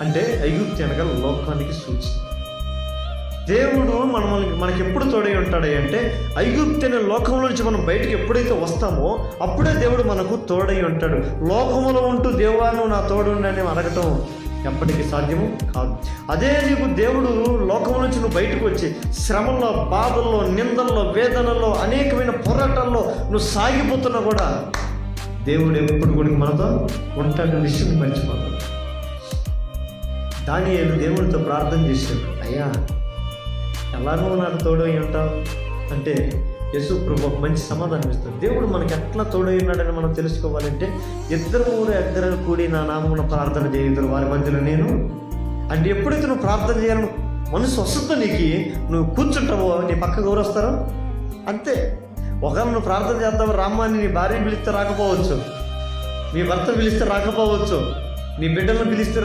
అంటే ఐగుప్తు అనగా లోకానికి సూచి. దేవుడు మనకి ఎప్పుడు తోడై ఉంటాడు అంటే ఐగుప్తు అనే లోకంలో నుంచి మనం బయటకు ఎప్పుడైతే వస్తామో అప్పుడే దేవుడు మనకు తోడై ఉంటాడు. లోకములో ఉంటూ దేవా నువ్వు నా తోడుండని అడగటం ఎప్పటికీ సాధ్యము కాదు. అదే నీకు దేవుడు లోకం నుంచి నువ్వు బయటకు వచ్చి శ్రమల్లో, బాధల్లో, నిందల్లో, వేదనల్లో, అనేకమైన పోరాటాల్లో నువ్వు సాగిపోతున్నా కూడా దేవుడు ఎప్పుడు కూడా మనతో ఉంటాడని విషయం మర్చిపోతాడు. దానియేలు దేవుడితో ప్రార్థన చేశాడు, అయ్యా ఎలా నువ్వు నాకు తోడై ఉంటావు అంటే యేసు ప్రభు ఒక మంచి సమాధానం ఇస్తాడు. దేవుడు మనకి ఎట్లా తోడై ఉన్నాడని మనం తెలుసుకోవాలంటే ఇద్దరు కూడి నా నామమున ప్రార్థన చేయుదురు వారి మధ్యలో నేను అంటే ఎప్పుడైతే నువ్వు ప్రార్థన చేయాలని మనసు వస్తుందో నీకు, నువ్వు కూర్చుంటావో నీ పక్కకు ఎవరు వస్తారో అంతే. ఒకవేళ నువ్వు ప్రార్థన చేస్తావు రామ్మాని నీ భార్య పిలిస్తే రాకపోవచ్చు, నీ భర్త పిలిస్తే రాకపోవచ్చు, నీ బిడ్డలను పిలిస్తే